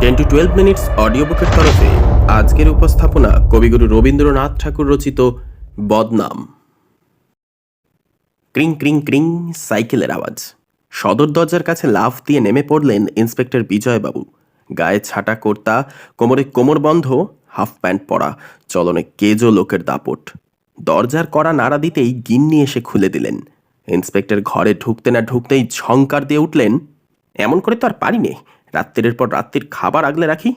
10 to 12 minutes audio বুকের তরফে আজকের উপস্থাপনা কবিগুরু রবীন্দ্রনাথ ঠাকুর রচিত বদনাম। ক্রিং ক্রিং ক্রিং সাইকেলের আওয়াজ। সদর দরজার কাছে লাফ দিয়ে নেমে পড়লেন ইন্সপেক্টর বিজয়বাবু। গায়ে ছাটা কর্তা, কোমরে কোমর বন্ধ, হাফ প্যান্ট পরা, চলনে কেজো লোকের দাপট। দরজার কড়া নাড়া দিতেই গিন্নি এসে খুলে দিলেন। ইন্সপেক্টর ঘরে ঢুকতে না ঢুকতেই ঝংকার দিয়ে উঠলেন, এমন করে তো আর পারি নে, রাত্রির পর রাত্রির খাবার আগলে রাখি।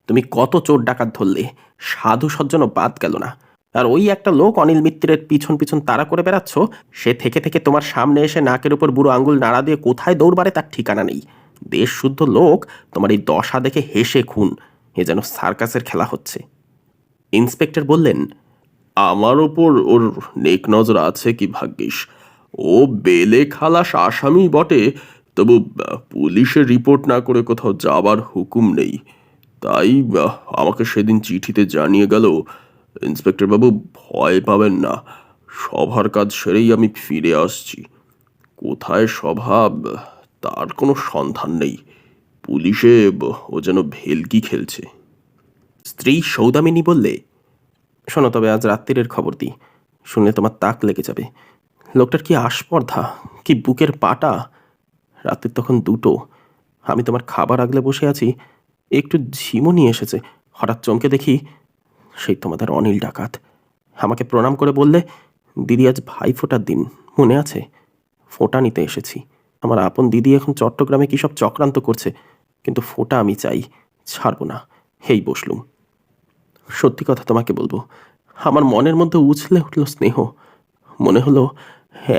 তুমি কত চোর ডাকাত ধরলে, সাধু সজ্জনও বাদ গেল না। আর ওই একটা লোক অনিল মিত্রের পিছন পিছন তাড়া করে বেড়াচ্ছ, সে থেকে থেকে তোমার সামনে এসে নাকের উপর বুড়ো আঙুল নাড়া দিয়ে কোথায় দৌড়বারে তার ঠিকানা নেই। দেশ শুদ্ধ লোক তোমার এই দশা দেখে হেসে খুন, এ যেন সার্কাসের খেলা হচ্ছে। ইন্সপেক্টর বললেন, আমার ওপর ওর নেক নজর আছে কি ভাগ্যিস। ও বেলে খালাস আসামি বটে, তবু পুলিশের রিপোর্ট না করে কোথাও যাবার হুকুম নেই। তাই আমাকে সেদিন চিঠিতে জানিয়ে গেল, ইন্সপেক্টর বাবু ভয় পাবেন না, সভার কাজ সেরেই আমি ফিরে আসছি। কোথায় সভা তার কোনো সন্ধান নেই, পুলিশে ও যেন ভেলকি খেলছে। স্ত্রী সৌদামিনী বললে, শোনো তবে আজ রাত্রিরের খবর দিই, শুনলে তোমার তাক লেগে যাবে। লোকটার কি আস্পর্ধা, কি বুকের পাটা। রাত্রির তখন 2টো, আমি তোমার খাবার আগলে বসে আছি, একটু ঝিমো নিয়ে এসেছে। হঠাৎ চমকে দেখি সেই তোমাদের অনিল ডাকাত। আমাকে প্রণাম করে বললে, দিদি আজ ভাই ফোটার দিন, মনে আছে? ফোঁটা নিতে এসেছি। আমার আপন দিদি এখন চট্টগ্রামে কী সব চক্রান্ত করছে, কিন্তু ফোঁটা আমি চাই, ছাড়বো না। হেই বসলুম। সত্যি কথা তোমাকে বলবো, আমার মনের মধ্যে উছলে উঠল স্নেহ। মনে হলো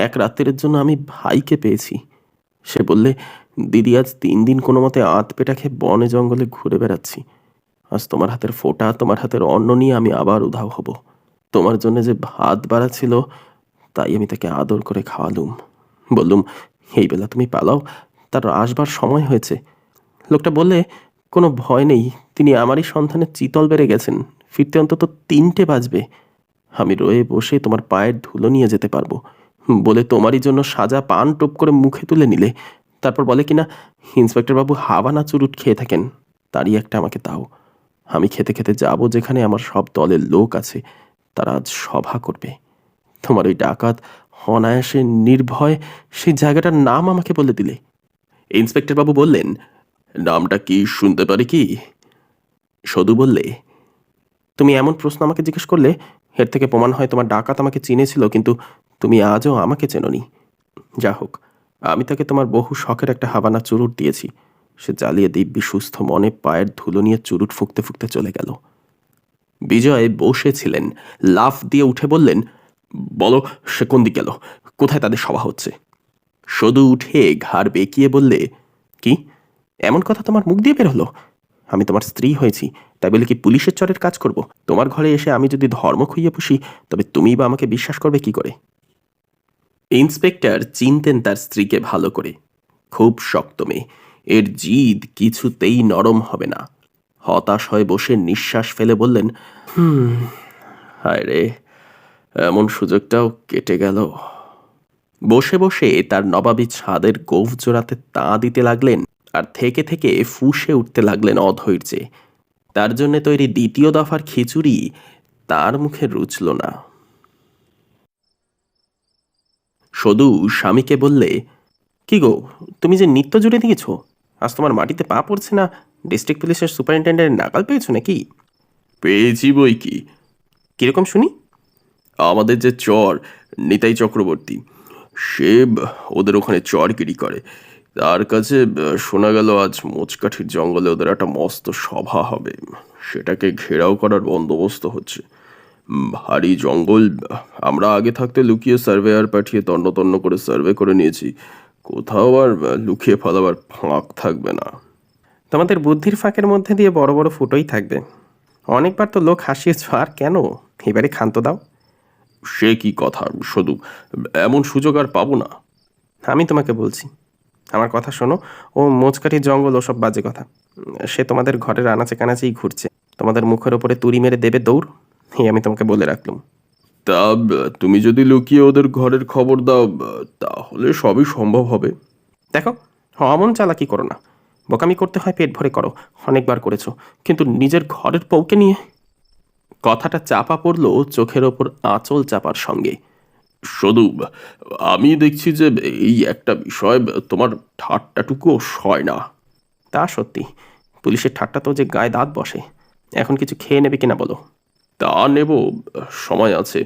এক রাত্রের জন্য আমি ভাইকে পেয়েছি। সে বললে, দিদি আজ 3 দিন কোনো মতে আধ পেটা খেয়ে বনে জঙ্গলে ঘুরে বেড়াচ্ছি। আজ তোমার হাতের ফোঁটা, তোমার হাতের অন্ন নিয়ে আমি আবার উধাও হব। তোমার জন্য যে ভাত বাড়া ছিল, তাই আমি তাকে আদর করে খাওয়ালুম। বললুম, এই বেলা তুমি পালাও, তার আসবার সময় হয়েছে। লোকটা বললে, কোনো ভয় নেই, তিনি আমারই সন্ধানে চিতল বেড়ে গেছেন, ফিরতে অন্তত 3টে বাজবে। আমি রয়ে বসে তোমার পায়ের ধুলো নিয়ে যেতে পারবো। বলে তোমারই জন্য সাজা পান টোপ করে মুখে তুলে নিলে। তারপর বলে কিনা, ইন্সপেক্টর বাবু হাবানা চুরুট খেয়ে থাকেন, তারই একটা আমাকে দাও। আমি খেতে খেতে যাব যেখানে আমার সব দলের লোক আছে, তারা আজ সভা করবে। তোমার ওই ডাকাত অনায়াসে নির্ভয় সেই জায়গাটার নাম আমাকে বলে দিলে। ইন্সপেক্টর বাবু বললেন, নামটা কি শুনতে পারি কি? সদু বললে, তুমি এমন প্রশ্ন আমাকে জিজ্ঞেস করলে, এর থেকে প্রমাণ হয় তোমার ডাকাত আমাকে চিনেছিল, কিন্তু তুমি আজও আমাকে চেনোনি। যা হোক, আমি তাকে তোমার বহু শখের একটা হাবানা চুরুট দিয়েছি। সে জ্বালিয়ে দিব্যি সুস্থ মনে পায়ের ধুলো নিয়ে চুরুট ফুঁকতে ফুঁকতে চলে গেল। বিজয় বসেছিলেন, লাফ দিয়ে উঠে বললেন, বলো সে কোন দিকে গেল, কোথায় তাদের সভা হচ্ছে? সদু উঠে ঘাড় বেঁকিয়ে বললে, কি এমন কথা তোমার মুখ দিয়ে বের হলো? আমি তোমার স্ত্রী হয়েছি, তাই বলে কি পুলিশের চরের কাজ করব? তোমার ঘরে এসে আমি যদি ধর্ম খুইয়ে পুষি, তবে তুমিই বা আমাকে বিশ্বাস করবে কি করে? ইন্সপেক্টর চিনতেন তার স্ত্রীকে ভালো করে। খুব শক্ত মেয়ে, এর জিদ কিছুতেই নরম হবে না। হতাশ হয়ে বসে নিঃশ্বাস ফেলে বললেন, হায় রে, এমন সুযোগটাও কেটে গেল। বসে বসে তার নবাবী ছাদের গোঁফ জোড়াতে তাঁ দিতে লাগলেন, আর থেকে থেকে ফুঁসে উঠতে লাগলেন অধৈর্যে। তার জন্য তৈরি 2য় দফার খিচুড়ি তার মুখে রুচল না। সদু স্বামীকে বললে, কি গো, তুমি যে নিত্য জুড়ে দিয়েছ, আজ তোমার মাটিতে পা পড়ছে না? ডিস্ট্রিক্ট পুলিশের সুপারিনটেন্ডেন্টের নাগাল পেয়েছো নাকি? পেয়েছি বই কি। কিরকম শুনি? আমাদের যে চর নিতাই চক্রবর্তী, সে ওদের ওখানে চরগিরি করে। তার কাছে শোনা গেল আজ মোচকাঠির জঙ্গলে ওদের একটা মস্ত সভা হবে, সেটাকে ঘেরাও করার বন্দোবস্ত হচ্ছে। ভারী জঙ্গল, আমরা আগে থাকতে লুকিয়ে সার্ভেয়ার পাঠিয়ে তন্ন তন্ন করে সার্ভে করে নিয়েছি, কোথাও আর লুকিয়ে ফেলাবার ফাঁক থাকবে না। তোমাদের বুদ্ধির ফাঁকের মধ্যে দিয়ে বড় বড় ফুটোই থাকবে। অনেকবার তো লোক হাসিয়েছ, আর কেন? এবারে ক্ষান্ত দাও। সে কি কথা শুধু, এমন সুযোগ আর পাবো না। আমি তোমাকে বলছি, আমার কথা শোনো। ও মোচকাঠি জঙ্গল ওসব বাজে কথা। সে তোমাদের ঘরের আনাচে কানাচেই ঘুরছে, তোমাদের মুখের ওপরে তুড়ি মেরে দেবে দৌড়, এই আমি তোমাকে বলে রাখলুম। তা তুমি যদি লুকিয়ে ওদের ঘরের খবর দাও, তাহলে সবই সম্ভব হবে। দেখো, অমন চালাকি করো না। বোকামি করতে হয় পেট ভরে করো, অনেকবার করেছো, কিন্তু নিজের ঘরের বউকে নিয়ে। কথাটা চাপা পড়ল চোখের ওপর আঁচল চাপার সঙ্গে। শুধু আমি দেখছি যে এই একটা বিষয় তোমার ঠাট্টাটুকুও সয় না। তা সত্যি, পুলিশের ঠাট্টা তো যে গায়ে দাঁত বসে। এখন কিছু খেয়ে নেবে কিনা বলো? তা নেব, সময় আছে,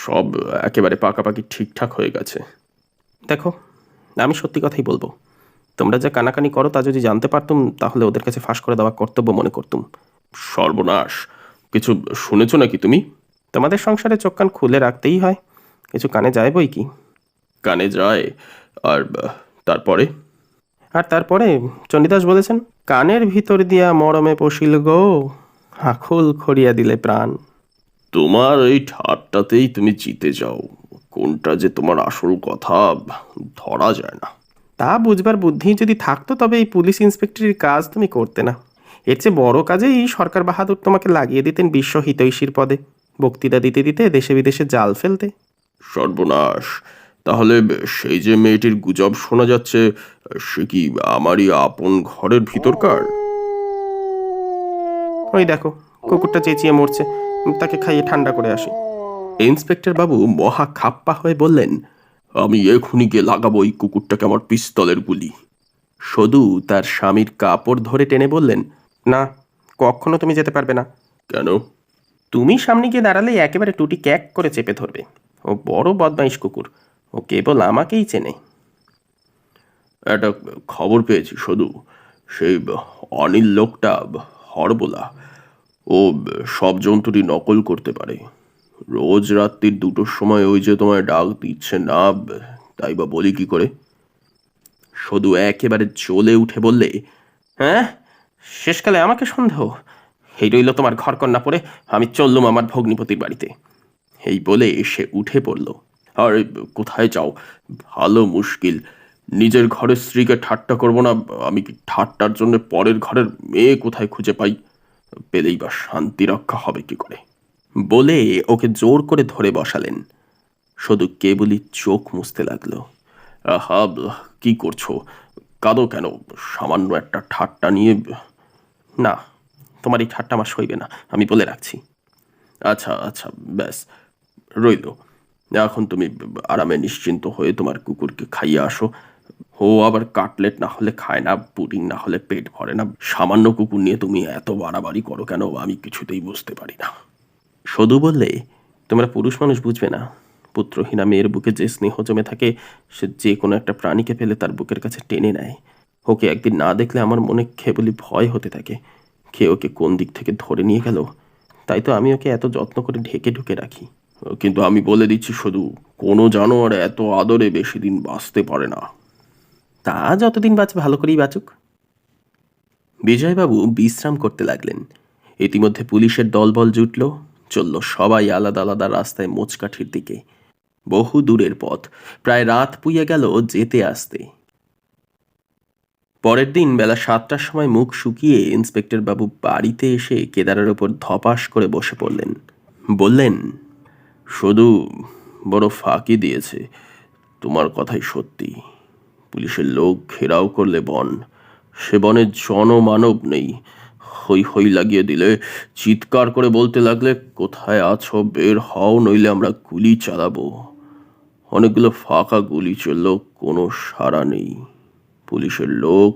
সব একেবারে পাকাপাকি ঠিকঠাক হয়ে গেছে। দেখো, আমি সত্যি কথাই বলবো, তোমরা যা কানাকানি করো তা যদি জানতে পারতুম তাহলে ওদের কাছে ফাঁস করে দেওয়া কর্তব্য মনে করতুম। সর্বনাশ, কিছু শুনেছো নাকি তুমি? তোমাদের সংসারে চোখ কান খুলে রাখতেই হয়, কিছু কানে যায় বই কি। কানে যায়, আর তারপরে? আর তারপরে চণ্ডীদাস বলেছেন, কানের ভিতর দিয়া মরমে পশিল গো, আকুল খড়িয়া দিলে প্রাণ। তোমার এই ঠাট্টাতেই তুমি জিতে যাও, কোনটা যে তোমার আসল কথা ধরা যায় না। তা বুঝবার বুদ্ধি যদি থাকতো তবে এই পুলিশ ইন্সপেক্টরের কাজ তুমি করতে না। এর চেয়ে বড় কাজেই সরকার বাহাদুর তোমাকে লাগিয়ে দিতেন বিশ্ব হিতৈষীর পদে, বক্তৃতা দিতে দিতে দেশে বিদেশে জাল ফেলতে। সর্বনাশ, তাহলে সেই যে মেয়েটির গুজব শোনা যাচ্ছে, সে কি আমারই আপন ঘরের ভিতরকার? ওই দেখো, কুকুরটা চেঁচিয়ে মরছে, তাকে খাইয়ে ঠান্ডা করে আসি। ইন্সপেক্টর বাবু মহা খাপ্পা হয়ে বললেন, আমি এখনই গিয়ে লাগাবো এই কুকুরটাকে আমার পিস্তলের গুলি। সদু তার স্বামীর কাপড় ধরে টেনে বললেন, না, কখনো তুমি যেতে পারবে না। কেন? তুমি সামনে গিয়ে দাঁড়ালে একেবারে টুটি ক্যাক করে চেপে ধরবে। ও বড় বদমাইশ কুকুর, ও কেবল আমাকেই চেনে। একটা খবর পেয়েছি শুধু, সেই অনিল লোকটা হরবোলা, ও সব জন্তুরই নকল করতে পারে। রোজ রাত্রির 2টোর সময় ওই যে তোমায় ডাক দিচ্ছে না, তাই বা বলি কি করে? শুধু একেবারে জ্বলে উঠে বললে, হ্যাঁ, শেষকালে আমাকে সন্দেহ? এই রইল তোমার ঘরকন্যা পরে আমি চললুম আমার ভগ্নিপতির বাড়িতে। এই বলে সে উঠে পড়ল। আর কোথায় যাও? ভালো মুশকিল, নিজের ঘরের স্ত্রীকে ঠাট্টা করবো না, আমি কি ঠাট্টার জন্য পরের ঘরের মেয়ে কোথায় খুঁজে পাই? পেলেই বা শান্তি রক্ষা হবে কি করে? বলে ওকে জোর করে ধরে বসালেন। শুধু কেবলই চোখ মুছতে লাগলো। আহা, কি করছো? কাঁদো কেন? সামান্য একটা ঠাট্টা নিয়ে। না, তোমার এই ঠাট্টা আমার সইবে না, আমি বলে রাখছি। আচ্ছা আচ্ছা, ব্যাস, রইল। এখন তুমি আরামে নিশ্চিন্ত হয়ে তোমার কুকুরকে খাইয়ে আসো। ও আবার কাটলেট না হলে খায় না, পুডিং না হলে পেট ভরে না। সামান্য কুকুর নিয়ে তুমি এত বাড়াবাড়ি করো কেন, আমি কিছুতেই বুঝতে পারি না। সদু বললে, তোমরা পুরুষ মানুষ বুঝবে না, পুত্রহীনা মেয়ের বুকে যে স্নেহ জমে থাকে সে যে কোনো একটা প্রাণীকে ফেলে তার বুকের কাছে টেনে নেয়। ওকে একদিন না দেখলে আমার মনে কেবলই ভয় হতে থাকে, কে ওকে কোন দিক থেকে ধরে নিয়ে গেল। তাই তো আমি ওকে এত যত্ন করে ঢেকে ঢুকে রাখি। কিন্তু আমি বলে দিচ্ছি শুধু, কোনো জানোয়ার এত আদরে বেশি দিন বাঁচতে পারে না। তা যতদিন বাঁচে ভালো করেই বাঁচুক। বিজয়বাবু বিশ্রাম করতে লাগলেন। ইতিমধ্যে পুলিশের দলবল জুটল, চলল সবাই আলাদা আলাদা রাস্তায় মোচকাঠির দিকে। বহু দূরের পথ, প্রায় রাত পুইয়ে গেল যেতে আসতে। পরের দিন বেলা 7টার সময় মুখ শুকিয়ে ইন্সপেক্টর বাবু বাড়িতে এসে কেদারের ওপর ধপাস করে বসে পড়লেন। বললেন, শুধু বড় ফাঁকি দিয়েছে, তোমার কথাই সত্যি। পুলিশের লোক ঘেরাও করলে বন, সে বনে জনমানব নেই। হই হই লাগিয়ে দিলে, চিৎকার করে বলতে লাগলে, কোথায় আছো বের হও, নইলে আমরা গুলি চালাবো। অনেকগুলো ফাঁকা গুলি চলল, কোনো সাড়া নেই। পুলিশের লোক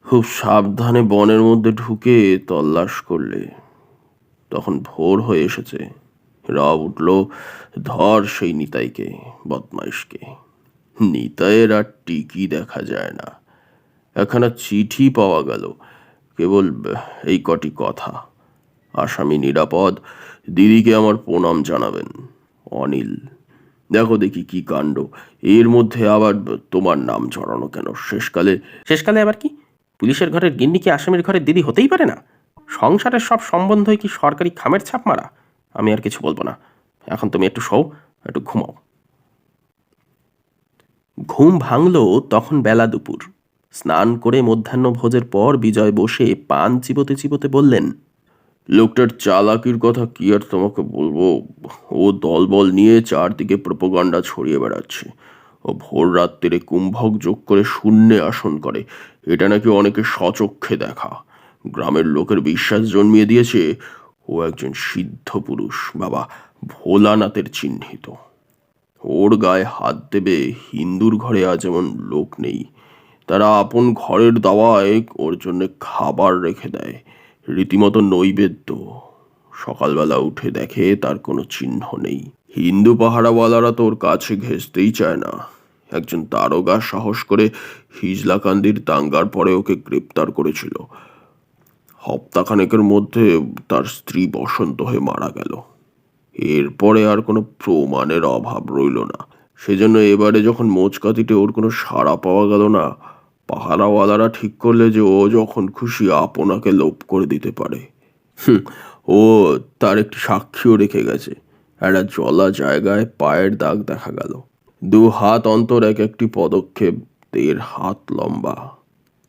খুব সাবধানে বনের মধ্যে ঢুকে তল্লাশ করলে। তখন ভোর হয়ে এসেছে, রাব উঠল, ধর সেই নিতাইকে, বদমাইশকে। নিতাইয়ের আর টিকি দেখা যায় না। একখানা চিঠি পাওয়া গেল, কেবল এই কটি কথা, আসামি নিরাপদ, দিদিকে আমার প্রণাম জানাবেন, অনিল। দেখো দেখি কি কাণ্ড, এর মধ্যে আবার তোমার নাম জড়ানো কেন? শেষকালে শেষকালে আবার কি? পুলিশের ঘরের গিন্নি কি আসামির ঘরের দিদি হতেই পারে না? সংসারের সব সম্বন্ধই কি সরকারি খামের ছাপ মারা? আমি আর কিছু বলবো না, এখন তুমি একটু শোও, একটু ঘুমাও। ঘুম ভাঙল তখন বেলা দুপুর। স্নান করে মধ্যাহ্ন ভোজের পর বিজয় বসে পান চিবোতে চিবোতে বললেন, লোকটার চালাকির কথা কি আর তোমাকে বলবো। ও দলবল নিয়ে চারদিকে প্রোপাগান্ডা ছড়িয়ে বেড়াচ্ছে। ও ভোর রাত্রিরে কুম্ভক যোগ করে শূন্যে আসন করে, এটা নাকি অনেকে স্বচক্ষে দেখা। গ্রামের লোকের বিশ্বাস জন্মিয়ে দিয়েছে ও একজন সিদ্ধ পুরুষ, বাবা ভোলানাথের চিহ্নিত। ওর গায়ে হাত দেবে হিন্দুর ঘরে আজ যেমন লোক নেই। তারা আপন ঘরের দাওয়ায় ওর জন্য খাবার রেখে দেয়, রীতিমতো নৈবেদ্য। সকালবেলা উঠে দেখে তার কোনো চিহ্ন নেই। হিন্দু পাহারাওয়ালারা তো ওর কাছে ঘেঁষতেই চায় না। একজন দারোগা সাহস করে হিজলাকান্দির দাঙ্গার পরে ওকে গ্রেপ্তার করেছিল। হপ্তাখানেকের মধ্যে তার স্ত্রী বসন্ত হয়ে মারা গেল। এরপরে আর কোনো প্রমাণের অভাব রইল না। সেজন্য এবারে যখন মোচকাতিতে ওর কোনো সাড়া পাওয়া গেল না, পাহারাওয়ালারা ঠিক করলে যে ও যখন খুশি আপনাকে লোপ করে দিতে পারে। ও তার একটি সাক্ষীও রেখে গেছে। একটা জলা জায়গায় পায়ের দাগ দেখা গেল, 2 হাত অন্তর এক একটি পদক্ষেপ, 1.5 হাত লম্বা।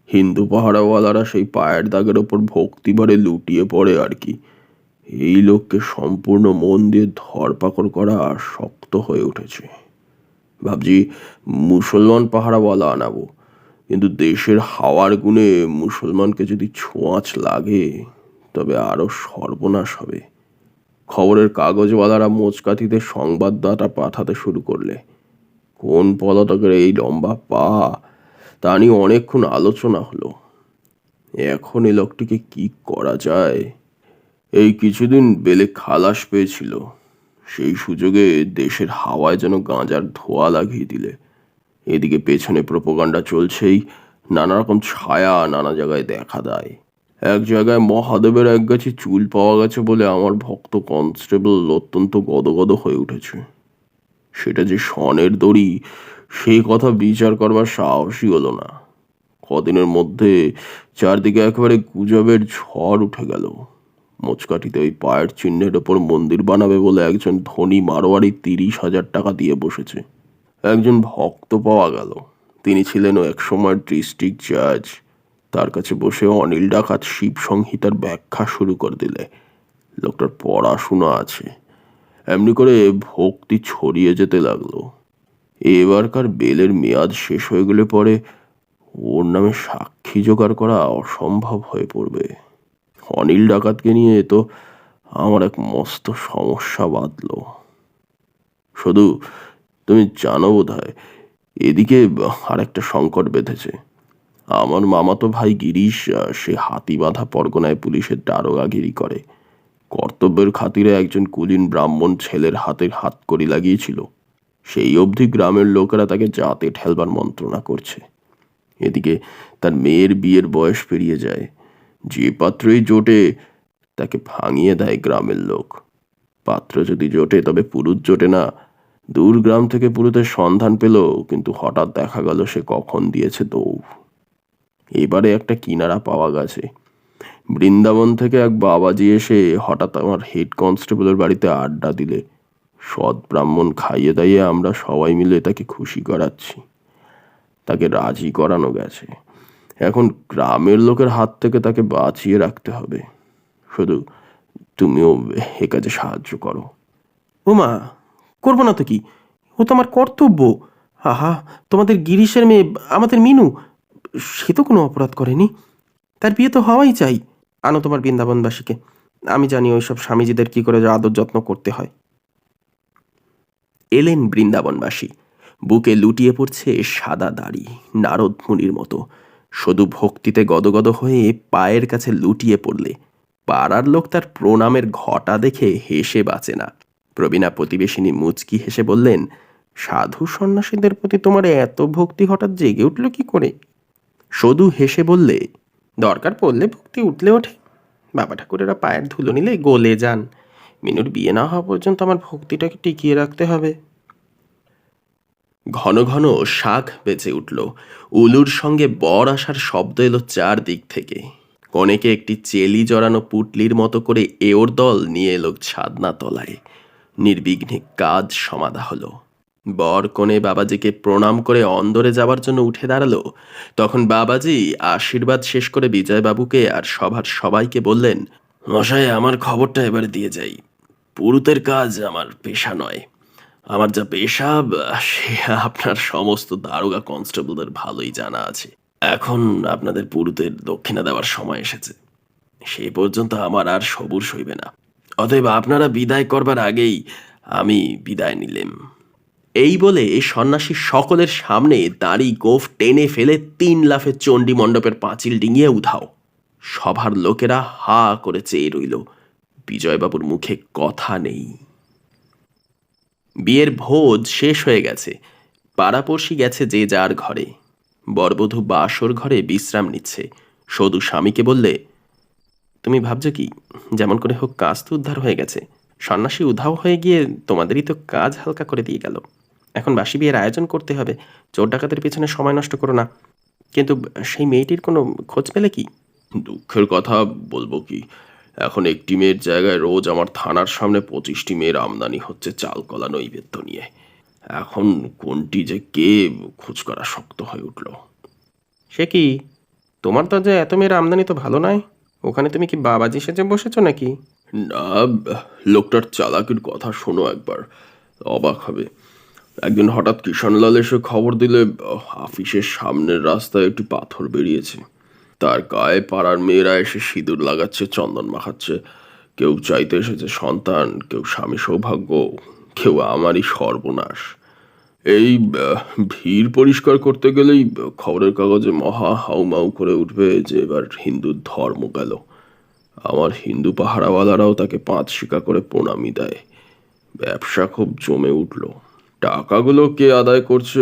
হিন্দু পাহারাওয়ালারা সেই পায়ের দাগের ওপর ভক্তিভরে লুটিয়ে পড়ে আর কি। এই লোককে সম্পূর্ণ মন দিয়ে ধরপাকড় করা শক্ত হয়ে উঠেছে। ভাবছি মুসলমান পাহারাওয়ালা আনাবো, কিন্তু দেশের হাওয়ার গুণে মুসলমানকে যদি ছোঁয়াচ লাগে তবে আরো সর্বনাশ হবে। খবরের কাগজওয়ালারা মোচকাতিতে সংবাদদাতা পাঠাতে শুরু করলে। কোন পলাতকের এই লম্বা পা তা নিয়ে অনেকক্ষণ আলোচনা হলো। এখন এই লোকটিকে কি করা যায়? এই কিছুদিন বেলে খালাস পেয়েছিল, সেই সুযোগে দেশের হাওয়ায় যেন গাঁজার ধোঁয়া লাগিয়ে দিলে। এদিকে পেছনে প্রোপাগান্ডা চলছেই, নানা রকম ছায়া নানা জায়গায় দেখা দেয়। এক জায়গায় মহাদেবের এক গাছি চুল পাওয়া গেছে বলে আমার ভক্ত কনস্টেবল অত্যন্ত গদগদ হয়ে উঠেছে। সেটা যে সনের দড়ি সেই কথা বিচার করবার সাহসই হলো না। কদিনের মধ্যে চারদিকে একেবারে গুজবের ঝড় উঠে গেল। মোচকাঠিতে ওই পায়ের চিহ্নের ওপর মন্দির বানাবে বলে একজন ধনী মারোয়ারি 30,000 টাকা দিয়ে বসেছে। একজন ভক্ত পাওয়া গেল, তিনি ছিলেন এক সময় ডিস্ট্রিক্ট জাজ। তার কাছে বসে অনিল ডাকাত শিব সংহিতার ব্যাখ্যা শুরু করে দিলে। লোকটার পড়াশোনা আছে, এমনি করে ভক্তি ছড়িয়ে যেতে লাগলো। এবারকার বেলের মেয়াদ শেষ হয়ে গেলে পরে ওর নামে সাক্ষী জোগাড় করা অসম্ভব হয়ে পড়বে। অনিল ডাকাতকে নিয়ে তো আমার এক মস্ত সমস্যা বাঁধলো। শুধু তুমি জানো বোধ হয়, এদিকে আরেকটা সংকট বেঁধেছে। আমার মামাতো ভাই গিরিশ, সে হাতিবাঁধা পরগনায় পুলিশের দারোগাগিরি করে। কর্তব্যের খাতিরে একজন কুলীন ব্রাহ্মণ ছেলের হাতের হাতকড়ি লাগিয়েছিল। সেই অবধি গ্রামের লোকেরা তাকে জাতে ঠেলবার মন্ত্রণা করছে। এদিকে তার মেয়ের বিয়ের বয়স পেরিয়ে যায়। যে পাত্রই জোটে তাকে ভাঙিয়ে দেয় গ্রামের লোক। পাত্র যদি জোটে তবে পুরুত জোটে না। দূর গ্রাম থেকে পুরুতের সন্ধান পেল, কিন্তু হঠাৎ দেখা গেল সে কখন দিয়েছে দৌড়। এবারে একটা কিনারা পাওয়া গেছে। বৃন্দাবন থেকে এক বাবাজি এসে হঠাৎ আমার হেড কনস্টেবলের বাড়িতে আড্ডা দিলে। সৎ ব্রাহ্মণ খাইয়ে দাইয়ে আমরা সবাই মিলে তাকে খুশি করাচ্ছি। তাকে রাজি করানো গেছে। এখন গ্রামের লোকের হাত থেকে তাকে বাঁচিয়ে রাখতে হবে। শুধু তুমিও এ কাজে সাহায্য করো। ও মা, করবো না তো কি, ও তো আমার কর্তব্য। আহা, তোমাদের গিরিশের মেয়ে, আমাদের মিনু, সে তো কোনো অপরাধ করেনি। তার বিয়ে তো হওয়াই চাই। আনো তোমার বৃন্দাবনবাসীকে, আমি জানি ওইসব স্বামীজিদের কি করে আদর যত্ন করতে হয়। এলেন বৃন্দাবনবাসী। বুকে লুটিয়ে পড়ছে সাদা দাড়ি, নারদ মুনির মতো। শুধু ভক্তিতে গদগদ হয়ে পায়ের কাছে লুটিয়ে পড়লে পাড়ার লোক তার প্রণামের ঘটা দেখে হেসে বাঁচে না। প্রবীণা প্রতিবেশিনী মুচকি হেসে বললেন, সাধু সন্ন্যাসীদের প্রতি তোমার এত ভক্তি হঠাৎ জেগে উঠল কি করে? শুধু হেসে বললে, দরকার পড়লে ভক্তি উঠলে ওঠে। বাবা ঠাকুরেরা পায়ের ধুলো নিলে গলে যান। মিনুর বিয়ে না হওয়া পর্যন্ত আমার ভক্তিটাকে টিকিয়ে রাখতে হবে। ঘন ঘন শাঁখ বেজে উঠল। উলুর সঙ্গে বর আসার শব্দ এলো চারদিক থেকে। কনেকে একটি চেলি জড়ানো পুটলির মতো করে এওর দল নিয়ে এলো ছাদনা তলায়। নির্বিঘ্নে কাজ সমাধা হলো। বর কনে বাবাজিকে প্রণাম করে অন্দরে যাবার জন্য উঠে দাঁড়ালো। তখন বাবাজি আশীর্বাদ শেষ করে বিজয়বাবুকে আর সভার সবাইকে বললেন, মশাই, আমার খবরটা এবার দিয়ে যাই। পুরুতের কাজ আমার পেশা নয়। আমার যা পেশা সে আপনার সমস্ত দারোগা কনস্টেবলদের ভালোই জানা আছে। এখন আপনাদের পুরুতের দক্ষিণা দেওয়ার সময় এসেছে। সে পর্যন্ত আমার আর সবুর সইবে না। অতএব আপনারা বিদায় করবার আগেই আমি বিদায় নিলেম। এই বলে সন্ন্যাসী সকলের সামনে দাড়ি গোঁফ টেনে ফেলে 3 লাফে চণ্ডী মণ্ডপের পাঁচিল ডিঙিয়ে উধাও। সভার লোকেরা হা করে চেয়ে রইল। বিজয়বাবুর মুখে কথা নেই। বিয়ের ভোজ শেষ হয়ে গেছে। পাড়াপড়শি গেছে যে যার ঘরে। বরবধূ বাসর ঘরে বিশ্রাম নিচ্ছে। সদু স্বামীকে বললে, তুমি ভাবছো কি, যেমন করে হোক কাজ তো উদ্ধার হয়ে গেছে। সন্ন্যাসী উধাও হয়ে গিয়ে তোমাদেরই তো কাজ হালকা করে দিয়ে গেল। এখন বাসি বিয়ের আয়োজন করতে হবে। চোর ডাকাতের পেছনে সময় নষ্ট করো না। কিন্তু সেই মেয়েটির কোনো খোঁজ পেলে কি? দুঃখের কথা বলবো কি, এখন একটি মেয়ের জায়গায় রোজ আমার থানার সামনে 25টি মেয়ের আমদানি হচ্ছে চালকলা নৈবেদ্য নিয়ে। এখন কোনটি যে কে খোঁজ করা শক্ত হয়ে উঠল। সে কি, তোমার তো যে এত মেয়ের আমদানি তো ভালো নয়। ওখানে তুমি কি বাবাজি সেজে বসেছো নাকি? না, লোকটার চালাকির কথা শোনো একবার, অবাক হবে। একদিন হঠাৎ কিষানলাল এসে খবর দিলে আফিসের সামনের রাস্তায় একটি পাথর বেরিয়েছে। তার গায়ে পাড়ার মেয়েরা এসে সিঁদুর লাগাচ্ছে, চন্দন মাখাচ্ছে। কেউ চাইতে এসেছে সন্তান, কেউ স্বামী সৌভাগ্য, কেউ আমারই সর্বনাশ। এই ভিড় পরিষ্কার করতে গেলেই খবরের কাগজে মহা হাউমাউ করে উঠবে যে এবার হিন্দুর ধর্ম গেল। আমার হিন্দু পাহারাওয়ালারাও তাকে 5 শিকা করে প্রণামী দেয়। ব্যবসা খুব জমে উঠল। টাকাগুলো কে আদায় করছে,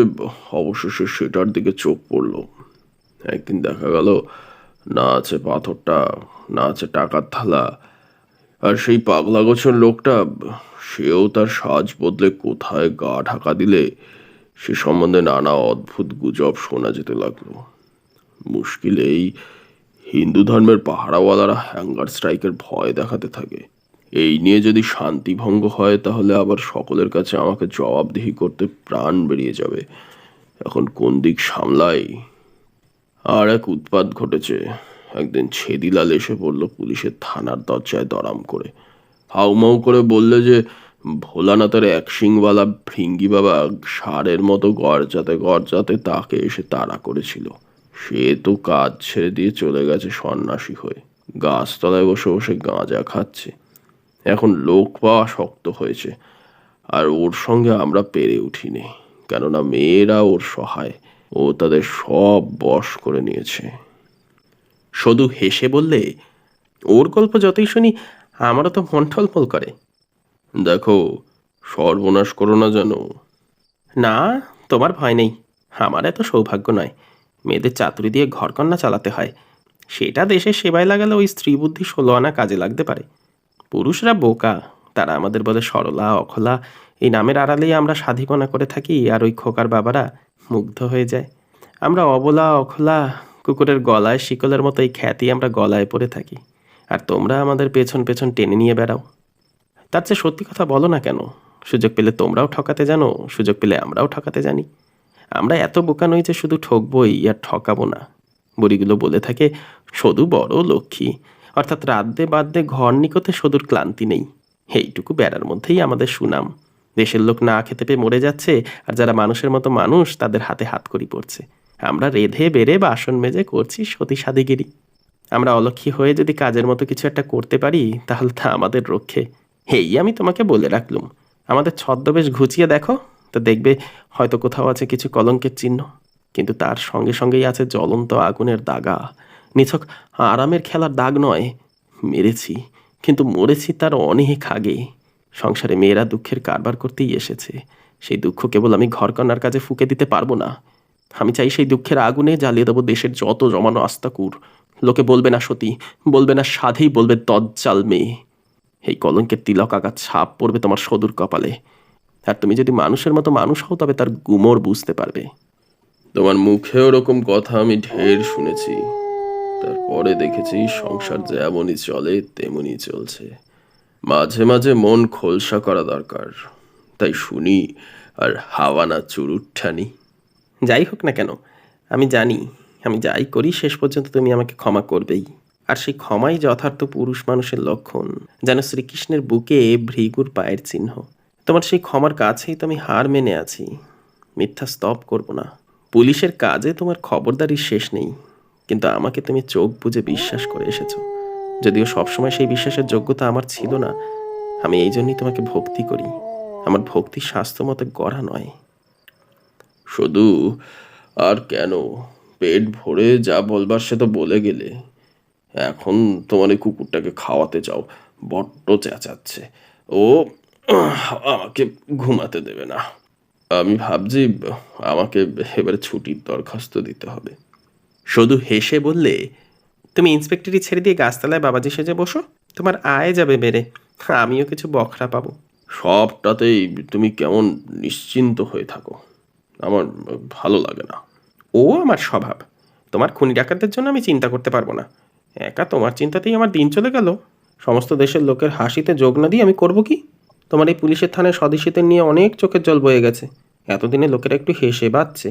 অবশেষে সেটার দিকে চোখ পড়ল। একদিন দেখা গেল না আছে পাথরটা, না আছে টাকার থালা। আর সেই পাগলা গোছের লোকটা, সেও তার সাজ বদলে কোথায় গা ঢাকা দিলে সে সম্বন্ধে নানা অদ্ভুত গুজব শোনা যেতে লাগলো। মুশকিল এই, হিন্দু ধর্মের পাহারাওয়ালারা হ্যাঙ্গার স্ট্রাইকের ভয় দেখাতে থাকে। এই নিয়ে যদি শান্তি ভঙ্গ হয় তাহলে আবার সকলের কাছে আমাকে জবাবদিহি করতে প্রাণ বেরিয়ে যাবে। এখন কোন দিক সামলাই। আর এক উৎপাত ঘটেছে। একদিন ছেদিলাল এসে পড়ল পুলিশের থানার দরজায় দরাম করে। হাউমাউ করে বললে যে ভোলানাথের 1 শিংওয়ালা ভৃঙ্গি বাবা ষাঁড়ের মতো গরজাতে গরজাতে তাকে এসে তাড়া করেছিল। সে তো কাজ ছেড়ে দিয়ে চলে গেছে সন্ন্যাসী হয়ে, গাছতলায় বসে বসে গাঁজা খাচ্ছে। এখন লোক পাওয়া শক্ত হয়েছে। আর ওর সঙ্গে আমরা পেরে উঠিনি, কেননা মেয়েরা ওর সহায়। ও তাদের সব বশ করে নিয়েছে। সদু হেসে বললে, ওর গল্প যতই শুনি আমারও তো মন টলমল করে। দেখো, সর্বনাশ করো না যেন। না, তোমার ভয় নেই। আমার এত সৌভাগ্য নয়। মেয়েদের চাতুরি দিয়ে ঘরকন্না চালাতে হয়। সেটা দেশের সেবায় লাগালে ওই স্ত্রী বুদ্ধি 16 আনা কাজে লাগতে পারে। পুরুষরা বোকা, তারা আমাদের বলে সরলা অখলা। এই নামের আড়ালেই আমরা স্বাধীপনা করে থাকি, আর ওই খোকার বাবারা মুগ্ধ হয়ে যায়। আমরা অবলা অখলা, কুকুরের গলায় শিকলের মতো এই খ্যাতি আমরা গলায় পরে থাকি। আর তোমরা আমাদের পেছন পেছন টেনে নিয়ে বেড়াও। তার চেয়ে সত্যি কথা বলো না কেন? সুযোগ পেলে তোমরাও ঠকাতে জানো, সুযোগ পেলে আমরাও ঠকাতে জানি। আমরা এত বোকা নই যে শুধু ঠকবই আর ঠকাবো না। বুড়িগুলো বলে থাকে, সদু বড় লক্ষ্মী, অর্থাৎ রাধ্যে বাধ্যে ঘর নিকটে সদুর ক্লান্তি নেই। এইটুকু বেড়ার মধ্যেই আমাদের সুনাম। দেশের লোক না খেতে পেয়ে মরে যাচ্ছে, আর যারা মানুষের মতো মানুষ তাদের হাতে হাতকড়ি পড়ছে। আমরা রেধে বেড়ে বাসন মেজে করছি সতী সাদিগিরি। আমরা অলক্ষী হয়ে যদি কাজের মতো কিছু একটা করতে পারি তাহলে তা আমাদের রক্ষে। এই আমি তোমাকে বলে রাখলুম। আমাদের ছদ্মবেশ ঘুচিয়ে দেখো, তা দেখবে হয়তো কোথাও আছে কিছু কলঙ্কের চিহ্ন, কিন্তু তার সঙ্গে সঙ্গেই আছে জ্বলন্ত আগুনের দাগা। নিছক আরামের খেলার দাগ নয়। মেরেছি, কিন্তু মরেছি তার অনেক আগে। সংসারে মেয়েরা দুঃখের কারবার করতেই এসেছে। সেই দুঃখ কেবল আমি ঘরকন্নার কাজে ফুঁকে দিতে পারবো না। আমি চাই সেই দুঃখের আগুনে জ্বালিয়ে দেবো দেশের যত জমানো আস্তাকুর। লোকে বলবে না সতী, বলবে না সাধেই, বলবে দজ্জাল মেয়ে। এই কলঙ্কের তিলক আঘাত ছাপ পড়বে তোমার সদূর কপালে। আর তুমি যদি মানুষের মতো মানুষ হও তবে তার গুমর বুঝতে পারবে। তোমার মুখে ওরকম কথা আমি ঢের শুনেছি, তারপরে দেখেছি সংসার যেমনই চলে তেমনই চলছে। মাঝে মাঝে মন খোলসা করা দরকার। তাই শুনি আর হাওয়া না চুরুট্টানি। যাই হোক না কেন, আমি জানি আমি যাই করি শেষ পর্যন্ত তুমি আমাকে ক্ষমা করবেই। আর সেই ক্ষমাই যথার্থ পুরুষ মানুষের লক্ষণ, যেন শ্রীকৃষ্ণের বুকে ভৃগুর পায়ের চিহ্ন। তোমার সেই ক্ষমার কাছেই তো আমি হার মেনে আছি। মিথ্যা স্তব করব না। পুলিশের কাজে তোমার খবরদারির শেষ নেই, কিন্তু আমাকে তুমি চোখ বুজে বিশ্বাস করে এসেছো। যদিও সবসময় সেই বিশ্বাসের যোগ্যতা আমার ছিল না, আমি এই জন্যই তোমাকে ভক্তি করি। আমার ভক্তি স্বাস্থ্য মতো গড়া নয়। শুধু আর কেন, পেট ভরে যা বলবার সে তো বলে গেলে। এখন তোমার এই কুকুরটাকে খাওয়াতে যাও, বড্ড চেঁচাচ্ছে। ও আমাকে ঘুমাতে দেবে না। আমি ভাবছি আমাকে এবারে ছুটির দরখাস্ত দিতে হবে। শুধু হেসে বললে, তুমি ইন্সপেক্টরি ছেড়ে দিয়ে গাছতলায় বাবাজি সেজে বসো, তোমার আয় যাবে বেড়ে, আমিও কিছু বখরা পাবো। সবটাতেই তুমি কেমন নিশ্চিন্ত হয়ে থাকো, আমার ভালো লাগে না। ও আমার স্বভাব। তোমার খুনি ডাকাতদের জন্য আমি চিন্তা করতে পারবো না। একা তোমার চিন্তাতেই আমার দিন চলে গেল। সমস্ত দেশের লোকের হাসিতে যোগ না দিয়ে আমি করব কি? তোমার এই পুলিশের থানায় স্বদেশীদের নিয়ে অনেক চোখের জল বয়ে গেছে। এতদিনে লোকেরা একটু হেসে বাঁচছে।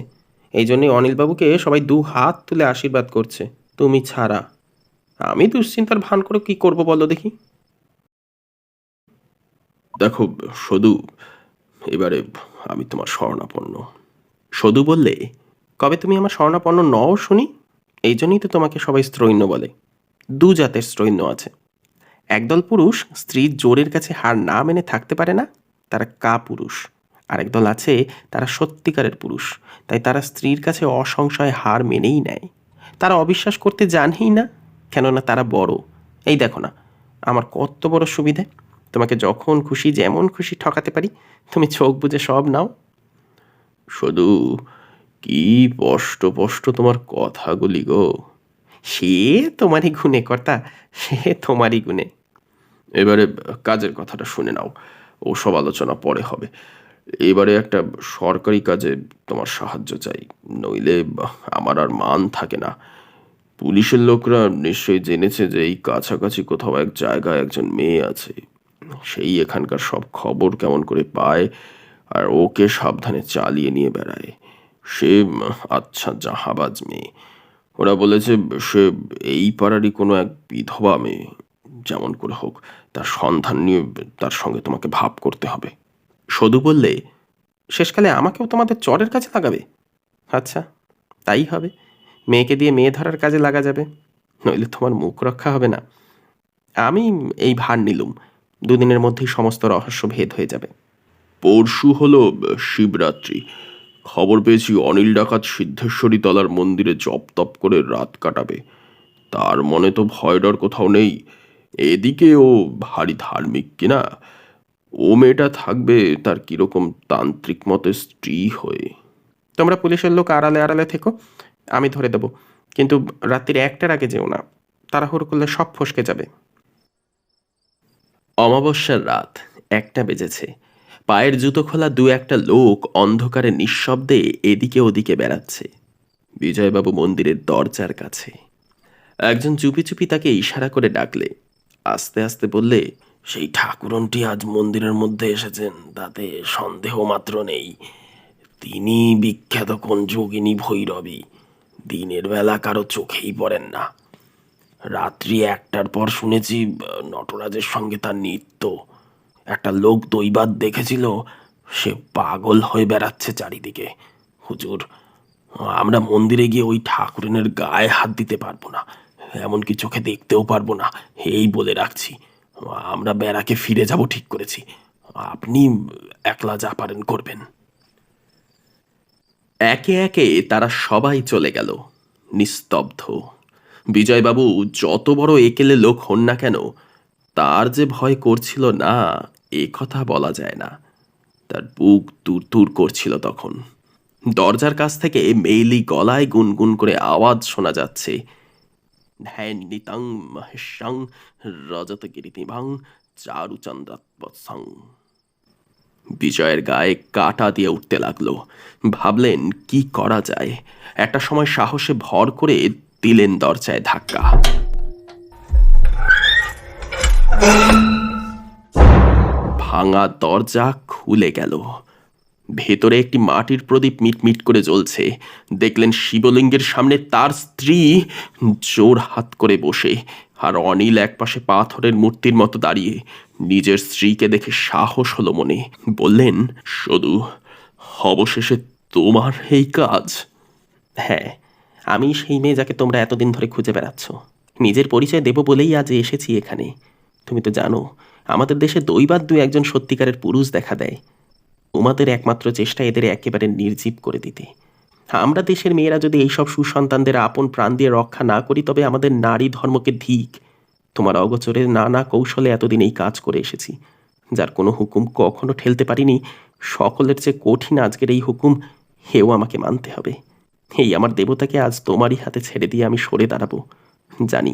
এই জন্যই অনিলবাবুকে সবাই 2 হাত তুলে আশীর্বাদ করছে, তুমি ছাড়া। আমি দুশ্চিন্তার ভান করে কি করব বলো দেখি? দেখো সদু, এবারে আমি তোমার শরণাপন্ন। সদু বললে, কবে তুমি আমার শরণাপন্ন নও শুনি? এই জন্যই তো তোমাকে সবাই স্ত্রৈন্য বলে। 2 জাতের স্ত্রৈন্য আছে। একদল পুরুষ স্ত্রীর জোরের কাছে হার না মেনে থাকতে পারে না, তারা কাপুরুষ। আরেক দল আছে, তারা সত্যিকারের পুরুষ, তাই তারা স্ত্রীর কাছে অসংশয়ে হার মেনেই নেয়। তারা অবিশ্বাস করতে জানেই না, কেননা তারা বড়। এই দেখো না, আমার কত বড় সুবিধে। তোমাকে যখন খুশি যেমন খুশি ঠকাতে পারি, তুমি চোখ বুজে সব নাও। শুধু কি স্পষ্ট স্পষ্ট তোমার কথাগুলি গো। সে তোমারই গুণে কর্তা, সে তোমারই গুণে। এবারে কাজের কথাটা শুনে নাও, ওসব আলোচনা পরে হবে। এবারে একটা সরকারি কাজে তোমার সাহায্য চাই, নইলে আমার আর মান থাকে না। পুলিশের লোকরা নিশ্চয়ই জেনেছে যে এই কাছাকাছি কোথাও এক জায়গায় একজন মেয়ে আছে। সেই এখানকার সব খবর কেমন করে পায় আর ওকে সাবধানে চালিয়ে নিয়ে বেড়ায়। সে আচ্ছা জাহাবাজ মেয়ে। ওরা বলেছে সে এই পাড়ারই কোনো এক বিধবা মেয়ে। যেমন করে হোক তার সন্ধান নিয়ে তার সঙ্গে তোমাকে ভাব করতে হবে। সদু বললে, শেষকালে আমাকেও তোমাদের চরের কাছে লাগাবে? আচ্ছা, তাই হবে। মেয়েকে দিয়ে মেয়ে ধরার কাজে লাগা যাবে, নইলে তোমার মুখ রক্ষা হবে না। আমি এই ভার নিলুম, 2 দিনের মধ্যেই সমস্ত রহস্য ভেদ হয়ে যাবে। পরশু হলো শিবরাত্রি। খবর পেয়েছি অনিল ডাকাত সিদ্ধেশ্বরী তলার মন্দিরে জপ তপ করে রাত কাটাবে। তার মনে তো ভয় ডর কোথাও নেই। এদিকে ও ভারী ধার্মিক কিনা। ও মেয়েটা থাকবে তার কিরকম তান্ত্রিক মতে স্ত্রী হয়ে। তোমরা পুলিশের লোক আড়ালে আড়ালে থেকো, আমি ধরে দেবো। কিন্তু রাত্রির 1টার আগে যেও না, তাড়াহুড়ো করলে সব ফসকে যাবে। অমাবস্যার রাত 1টা বেজেছে। পায়ের জুতো খোলা 2-1টা লোক অন্ধকারে নিঃশব্দে এদিকে ওদিকে বেড়াচ্ছে। বিজয়বাবু মন্দিরের দরজার কাছে। একজন চুপি চুপি তাকে ইশারা করে ডাকলে আস্তে আস্তে বললে, সেই ঠাকুরনটি আজ মন্দিরের মধ্যে এসেছেন, তাতে সন্দেহ মাত্র নেই। তিনি বিখ্যাত কোন যোগিনী ভৈরবী। দিনের বেলা কারো চোখেই পড়েন না। রাত্রি 1টার পর শুনেছি নটরাজের সঙ্গে তার নৃত্য। একটা লোক দৈবাত দেখেছিল, সে পাগল হয়ে বেড়াচ্ছে চারিদিকে। হুজুর, আমরা মন্দিরে গিয়ে ওই ঠাকুরেনের গায়ে হাত দিতে পারবো না, এমনকি চোখে দেখতেও পারবো না, এই বলে রাখছি। আমরা ব্যারাকে ফিরে যাব ঠিক করেছি। আপনি একলা যা পারেন করবেন। একে একে তারা সবাই চলে গেল, নিস্তব্ধ। বিজয়বাবু যত বড় একেলে লোক হন না কেন, তার যে ভয় করছিল না এ কথা বলা যায় না। তার বুক তুর তুর করছিল তখন। দরজার কাছ থেকে মেইলি গলায় গুনগুন করে আওয়াজ শোনা যাচ্ছে, ধ্যানিতাং মহেশাং রজতগিরিতিভাং চারুচন্দ্রাৎপৎসং। বিজয়ের গায়ে কাঁটা দিয়ে উঠতে লাগলো। ভাবলেন কি করা যায়। একটা সময় সাহসে ভর করে দিলেন দরজায় ধাক্কা। ভাঙা দরজা খুলে গেল। ভেতরে একটি মাটির প্রদীপ মিটমিট করে জ্বলছে। দেখলেন শিবলিঙ্গের সামনে তার স্ত্রী জোর হাত করে বসে, আর অনিল একপাশে পাথরের মূর্তির মতো দাঁড়িয়ে নিজের স্ত্রীকে দেখে সাহস হলো মনে। বললেন, শুধু অবশেষে তোমার এই কাজ? হ্যাঁ, আমি সেই মেয়ে যাকে তোমরা এতদিন ধরে খুঁজে বেড়াচ্ছ। নিজের পরিচয় দেব বলেই আজ এসেছি এখানে। তুমি তো জানো আমাদের দেশে দৈবাত দু একজন সত্যিকারের পুরুষ দেখা দেয়। তোমাদের একমাত্র চেষ্টা এদের একেবারে নির্জীব করে দিতে। আমরা দেশের মেয়েরা যদি এইসব সুসন্তানদের আপন প্রাণ দিয়ে রক্ষা না করি তবে আমাদের নারী ধর্মকে ধিক। তোমার অগোচরে নানা কৌশলে এতদিন এই কাজ করে এসেছি, যার কোনো হুকুম কখনো ঠেলতে পারিনি। সকলের চেয়ে কঠিন আজকের এই হুকুম, হেও আমাকে মানতে হবে। এই আমার দেবতাকে আজ তোমারই হাতে ছেড়ে দিয়ে আমি সরে দাঁড়াবো। জানি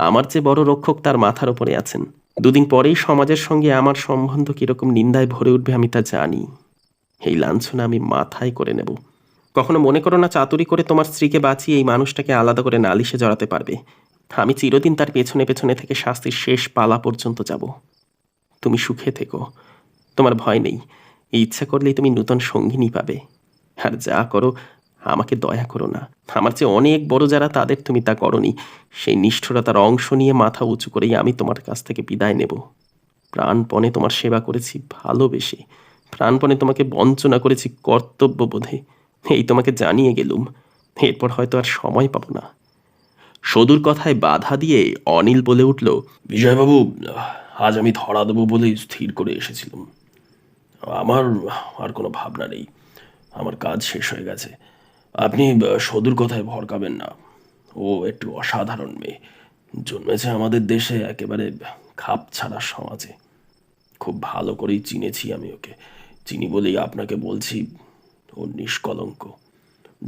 আমার যে বড় রক্ষক তার মাথার ওপরে আছেন। দুদিন পরেই সমাজের সঙ্গে আমার সম্বন্ধ কীরকম নিন্দায় ভরে উঠবে আমি তা জানি। এই লাঞ্ছনা আমি মাথায় করে নেব। কখনো মনে করো না চাতুরি করে তোমার স্ত্রীকে বাঁচিয়ে এই মানুষটাকে আলাদা করে নালিশে জড়াতে পারবে। আমি চিরদিন তার পেছনে পেছনে থেকে শাস্তির শেষ পালা পর্যন্ত যাব। তুমি সুখে থেকো, তোমার ভয় নেই। এই ইচ্ছা করলেই তুমি নূতন সঙ্গিনী পাবে। আর যা করো আমাকে দয়া করো না। আমার চেয়ে অনেক বড় যারা তাদের তুমি তা করনি। সেই নিষ্ঠুরতার অংশ নিয়ে মাথা উঁচু করেই আমি তোমার কাছ থেকে বিদায় নেব। প্রাণপণে তোমার সেবা করেছি ভালোবেসে, প্রাণপণে তোমাকে বঞ্চনা করেছি কর্তব্যবোধে। এই তোমাকে জানিয়ে গেলুম, এরপর হয়তো আর সময় পাবো না। সদুর কথায় বাধা দিয়ে অনিল বলে উঠল, বিজয়বাবু, আজ আমি ধরা দেবো বলেই স্থির করে এসেছিলাম। আমার আর কোনো ভাবনা নেই, আমার কাজ শেষ হয়ে গেছে। আপনি সদুর কথায় ভরকাবেন না। ও একটু অসাধারণ মেয়ে, জন্মেছে আমাদের দেশে একেবারে খাপ ছাড়া সমাজে। খুব ভালো করেই চিনেছি আমি ওকে, চিনি বলেই আপনাকে বলছি, ও নিষ্কলঙ্ক।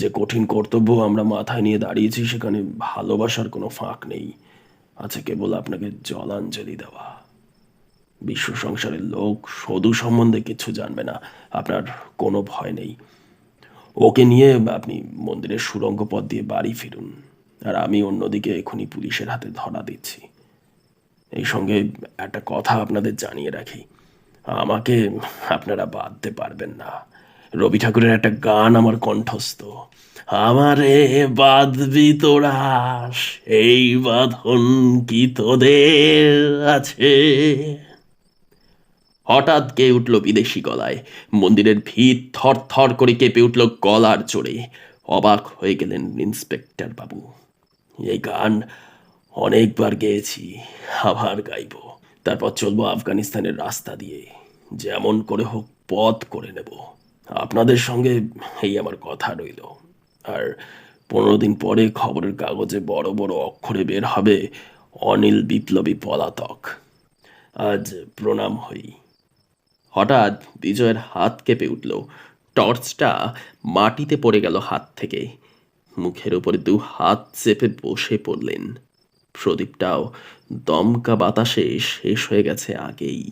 যে কঠিন কর্তব্য আমরা মাথায় নিয়ে দাঁড়িয়েছি সেখানে ভালোবাসার কোনো ফাঁক নেই, আছে কেবল আপনাকে জলাঞ্জলি দেওয়া। বিশ্ব সংসারের লোক সদু সম্বন্ধে কিছু জানবে না, আপনার কোনো ভয় নেই। ওকে নিয়ে আপনি মন্দিরের সুড়ঙ্গ পথ দিয়ে বাড়ি ফিরুন, আর আমি অন্যদিকে এখনই পুলিশের হাতে ধরা দিচ্ছি। এই সঙ্গে একটা কথা আপনাদের জানিয়ে রাখি, আমাকে আপনারা বাঁধতে পারবেন না। রবি ঠাকুরের একটা গান আমার কণ্ঠস্থ, আমারে বাঁধবি তোরা, এই বাঁধন কি তোদের আছে। হঠাৎ গেয়ে উঠল বিদেশি গলায়। মন্দিরের ভিত থর থর করে কেঁপে উঠল গলার জোরে। অবাক হয়ে গেলেন ইন্সপেক্টর বাবু। এই গান অনেকবার গেয়েছি, আবার গাইব। তারপর চলবো আফগানিস্তানের রাস্তা দিয়ে, যেমন করে হোক পথ করে নেব। আপনাদের সঙ্গে এই আমার কথা রইল। আর 15 দিন পরে খবরের কাগজে বড় বড় অক্ষরে বের হবে, অনিল বিপ্লবী পলাতক। আজ প্রণাম হই। হঠাৎ বিজয়ের হাত কেঁপে উঠল। টর্চটা মাটিতে পড়ে গেল হাত থেকে। মুখের উপরে 2 হাত চেপে বসে পড়লেন। প্রদীপটাও দমকা বাতাসে শেষ হয়ে গেছে আগেই।